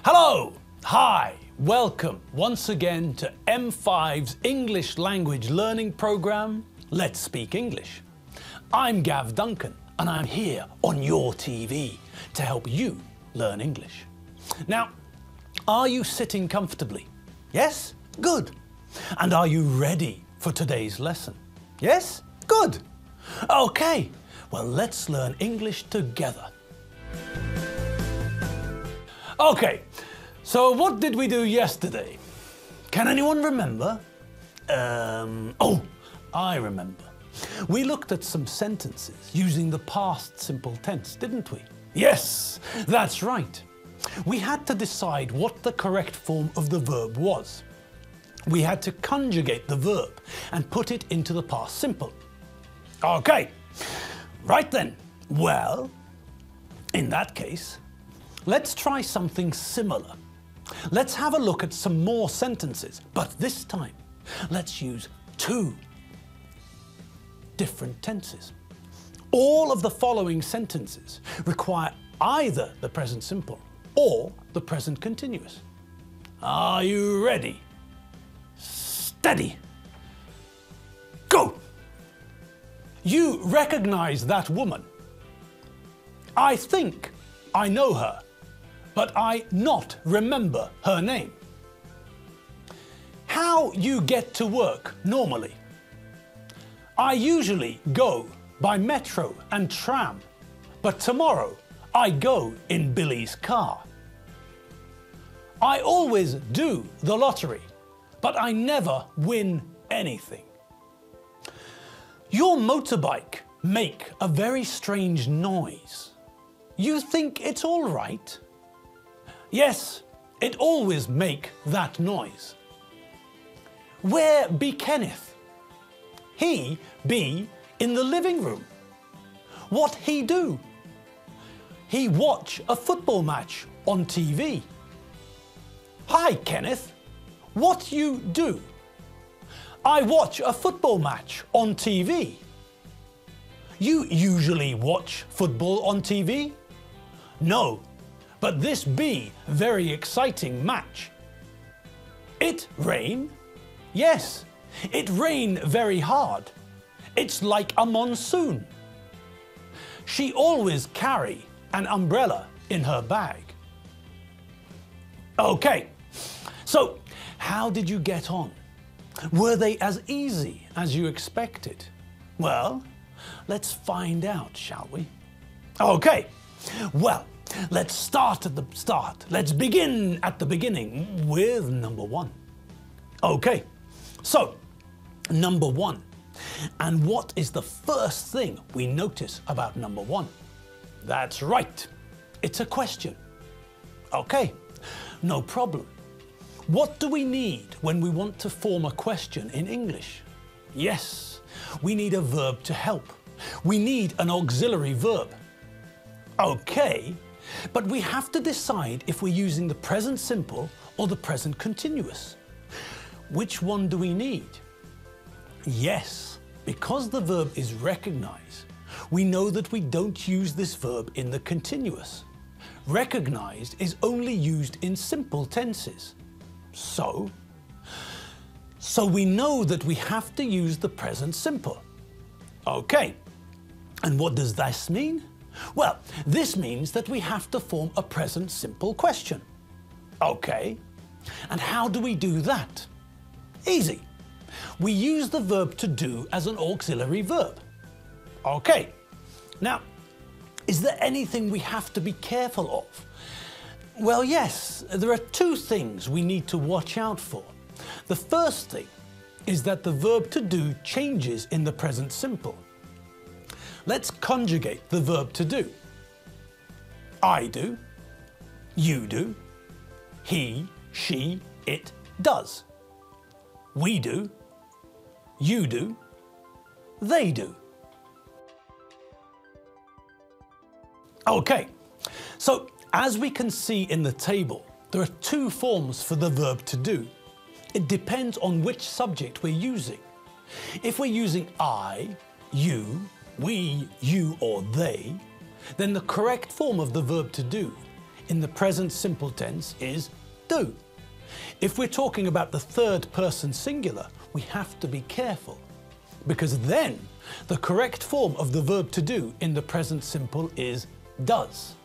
Hello! Hi! Welcome once again to M5's English language learning program, Let's Speak English. I'm Gav Duncan and I'm here on your TV to help you learn English. Now, are you sitting comfortably? Yes? Good. And are you ready for today's lesson? Yes? Good. Okay, well let's learn English together. Okay, so what did we do yesterday? Can anyone remember? Oh, I remember. We looked at some sentences using the past simple tense, didn't we? Yes, that's right. We had to decide what the correct form of the verb was. We had to conjugate the verb and put it into the past simple. Okay, right then. Well, in that case, let's try something similar. Let's have a look at some more sentences, but this time, let's use two different tenses. All of the following sentences require either the present simple or the present continuous. Are you ready? Steady. Go! You recognize that woman. I think I know her, but I not remember her name. How you get to work normally? I usually go by metro and tram, but tomorrow I go in Billy's car. I always do the lottery, but I never win anything. Your motorbike make a very strange noise. You think it's all right? Yes, it always make that noise. Where be Kenneth? He be in the living room. What he do? He watch a football match on TV. Hi Kenneth, what you do? I watch a football match on TV. You usually watch football on TV? No, but this be very exciting match. It rain? Yes, it rain very hard. It's like a monsoon. She always carry an umbrella in her bag. Okay, so how did you get on? Were they as easy as you expected? Well, let's find out, shall we? Okay, well, let's start at the start. Let's begin at the beginning with number one. Okay, so number one. And what is the first thing we notice about number one? That's right, it's a question. Okay, no problem. What do we need when we want to form a question in English? Yes, we need a verb to help. We need an auxiliary verb. Okay, but we have to decide if we're using the present simple or the present continuous. Which one do we need? Yes, because the verb is recognized, we know that we don't use this verb in the continuous. Recognized is only used in simple tenses. So we know that we have to use the present simple. Okay, and what does this mean? Well, this means that we have to form a present simple question. Okay, and how do we do that? Easy. We use the verb to do as an auxiliary verb. Okay, now, is there anything we have to be careful of? Well, yes, there are two things we need to watch out for. The first thing is that the verb to do changes in the present simple. Let's conjugate the verb to do. I do, you do, he, she, it does. We do, you do, they do. Okay, so as we can see in the table, there are two forms for the verb to do. It depends on which subject we're using. If we're using I, you, we, you, or they, then the correct form of the verb to do in the present simple tense is do. If we're talking about the third person singular, we have to be careful, because then the correct form of the verb to do in the present simple is does.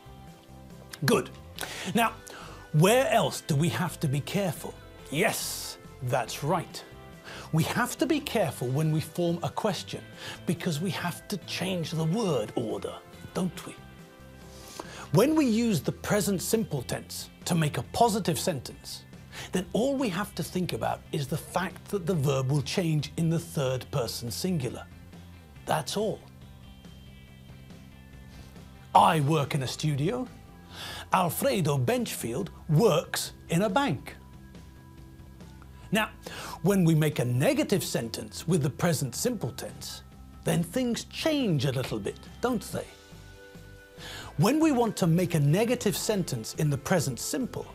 Good. Now, where else do we have to be careful? Yes, that's right. We have to be careful when we form a question, because we have to change the word order, don't we? When we use the present simple tense to make a positive sentence, then all we have to think about is the fact that the verb will change in the third person singular. That's all. I work in a studio. Alfredo Benchfield works in a bank. Now, when we make a negative sentence with the present simple tense, then things change a little bit, don't they? When we want to make a negative sentence in the present simple,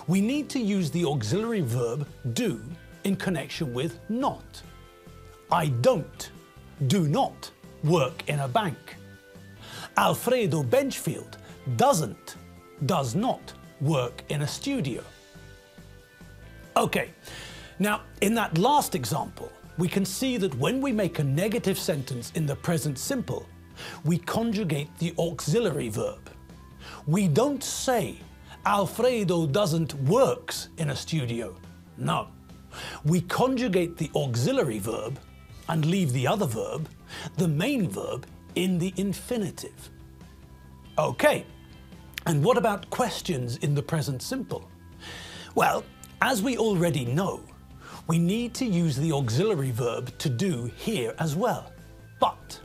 we need to use the auxiliary verb do in connection with not. I don't, do not work in a bank. Alfredo Benchfield does not work in a studio. Okay, now in that last example, we can see that when we make a negative sentence in the present simple, we conjugate the auxiliary verb. We don't say Alfredo doesn't works in a studio. No, we conjugate the auxiliary verb and leave the other verb, the main verb, in the infinitive. Okay, and what about questions in the present simple? Well, as we already know, we need to use the auxiliary verb to do here as well. But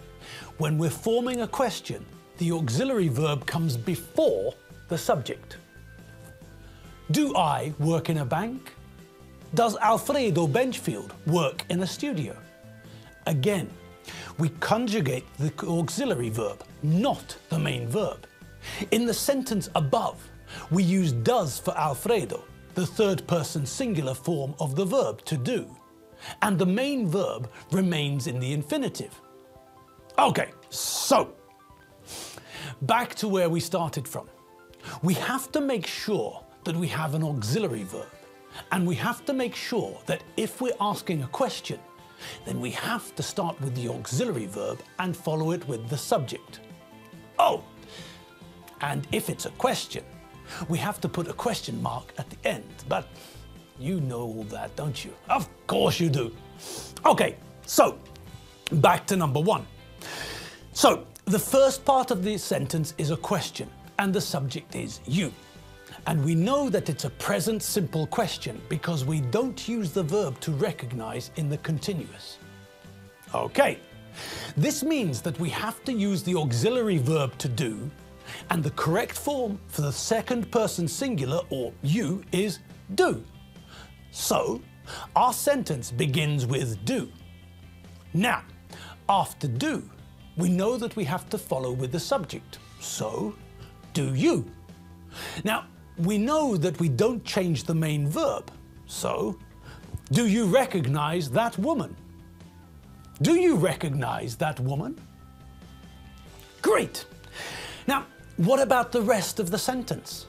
when we're forming a question, the auxiliary verb comes before the subject. Do I work in a bank? Does Alfredo Benchfield work in a studio? Again, we conjugate the auxiliary verb, not the main verb. In the sentence above, we use does for Alfredo, the third person singular form of the verb to do, and the main verb remains in the infinitive. Okay, so back to where we started from. We have to make sure that we have an auxiliary verb, and we have to make sure that if we're asking a question, then we have to start with the auxiliary verb and follow it with the subject. Oh, and if it's a question, we have to put a question mark at the end, but you know all that, don't you? Of course you do. Okay, so back to number one. So the first part of the sentence is a question, and the subject is you. And we know that it's a present simple question because we don't use the verb to recognize in the continuous. Okay, this means that we have to use the auxiliary verb to do, and the correct form for the second person singular, or you, is do. So our sentence begins with do. Now, after do, we know that we have to follow with the subject. So, do you. Now, we know that we don't change the main verb. So, do you recognize that woman? Do you recognize that woman? Great. Now, what about the rest of the sentence?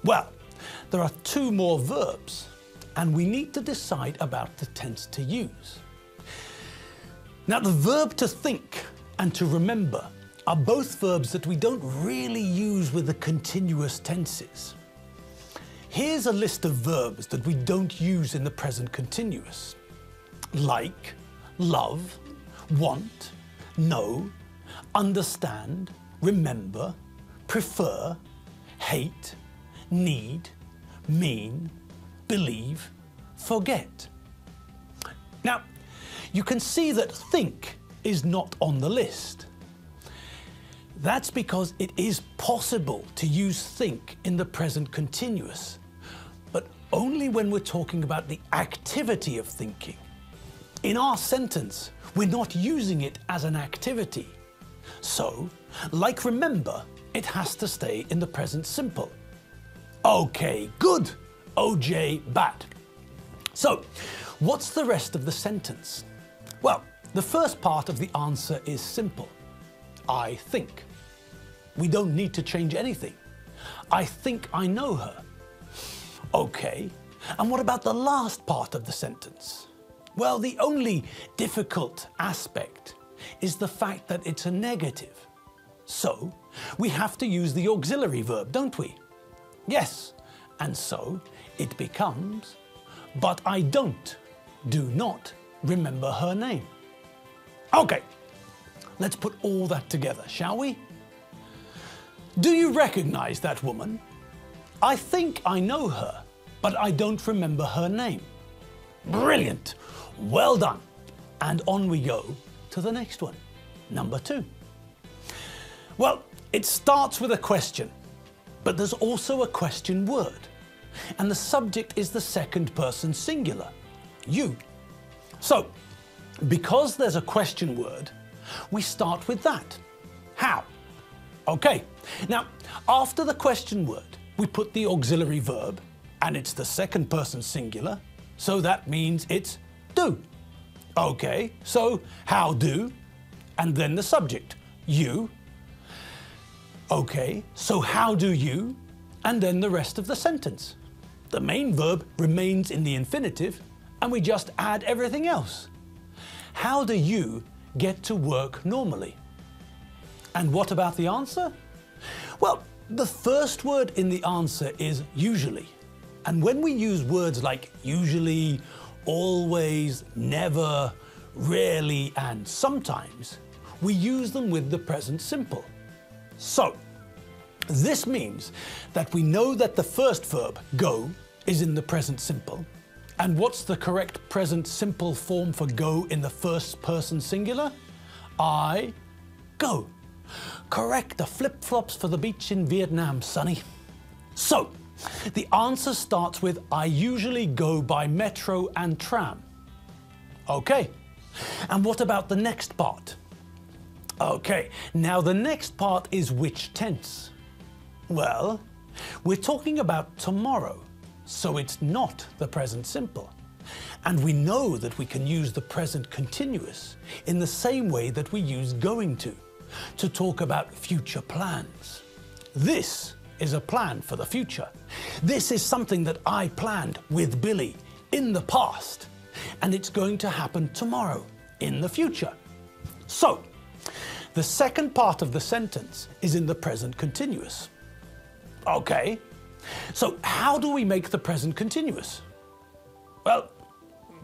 Well, there are two more verbs, and we need to decide about the tense to use. Now, the verb to think and to remember are both verbs that we don't really use with the continuous tenses. Here's a list of verbs that we don't use in the present continuous. Like, love, want, know, understand, remember, prefer, hate, need, mean, believe, forget. Now, you can see that think is not on the list. That's because it is possible to use think in the present continuous, but only when we're talking about the activity of thinking. In our sentence, we're not using it as an activity. So, like remember, it has to stay in the present simple. Okay, good. OJ, bad. So, what's the rest of the sentence? Well, the first part of the answer is simple. I think. We don't need to change anything. I think I know her. Okay, and what about the last part of the sentence? Well, the only difficult aspect is the fact that it's a negative. So, we have to use the auxiliary verb, don't we? Yes, and so it becomes, but I do not remember her name. Okay, let's put all that together, shall we? Do you recognize that woman? I think I know her, but I don't remember her name. Brilliant! Well done! And on we go to the next one, number 2. Well, it starts with a question, but there's also a question word. And the subject is the second person singular, you. So, because there's a question word, we start with that. How? Okay, now after the question word, we put the auxiliary verb, and it's the second person singular, so that means it's do. Okay, so how do, and then the subject, you. Okay, so how do you, and then the rest of the sentence. The main verb remains in the infinitive, and we just add everything else. How do you get to work normally? And what about the answer? Well, the first word in the answer is usually. And when we use words like usually, always, never, rarely, and sometimes, we use them with the present simple. So, this means that we know that the first verb, go, is in the present simple. And what's the correct present simple form for go in the first person singular? I go. Correct, the flip-flops for the beach in Vietnam, sonny. So, the answer starts with I usually go by metro and tram. Okay, and what about the next part? Okay, now the next part is which tense? Well, we're talking about tomorrow, so it's not the present simple. And we know that we can use the present continuous in the same way that we use going to talk about future plans. This is a plan for the future. This is something that I planned with Billy in the past, and it's going to happen tomorrow in the future. So, the second part of the sentence is in the present continuous. Okay, so how do we make the present continuous? Well,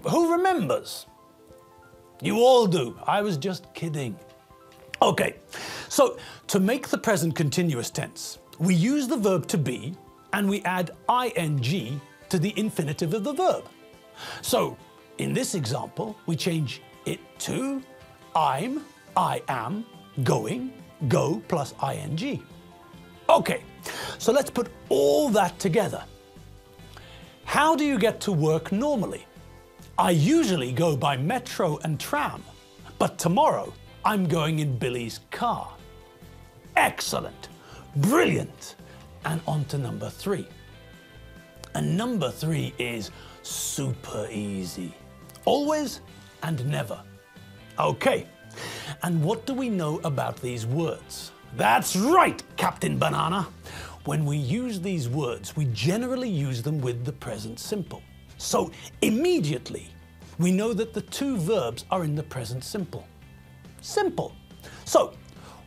who remembers? You all do. I was just kidding. Okay, so to make the present continuous tense, we use the verb to be and we add ing to the infinitive of the verb. So in this example, we change it to I am, going, go plus ing. Okay, so let's put all that together. How do you get to work normally? I usually go by metro and tram, but tomorrow I'm going in Billy's car. Excellent, brilliant. And on to number 3. And number 3 is super easy. Always and never. Okay, and what do we know about these words? That's right, Captain Banana. When we use these words, we generally use them with the present simple. So immediately, we know that the 2 verbs are in the present simple. Simple. So,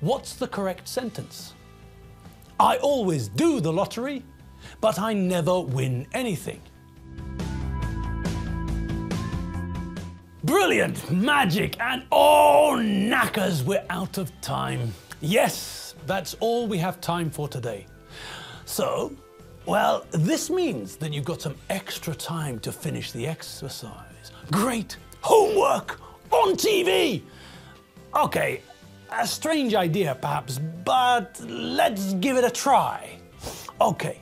what's the correct sentence? I always do the lottery, but I never win anything. Brilliant, magic, and oh, knackers, we're out of time. Yes, that's all we have time for today. So, well, this means that you've got some extra time to finish the exercise. Great, homework on TV. Okay, a strange idea perhaps, but let's give it a try. Okay,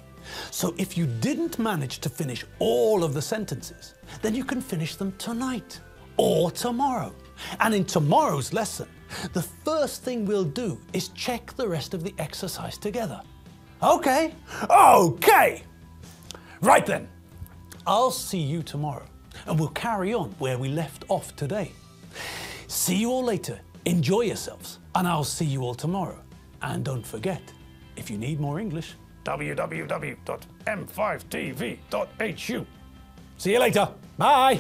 so if you didn't manage to finish all of the sentences, then you can finish them tonight or tomorrow. And in tomorrow's lesson, the first thing we'll do is check the rest of the exercise together. Okay? Okay! Right then, I'll see you tomorrow, and we'll carry on where we left off today. See you all later. Enjoy yourselves, and I'll see you all tomorrow. And don't forget, if you need more English, www.m5tv.hu. See you later. Bye.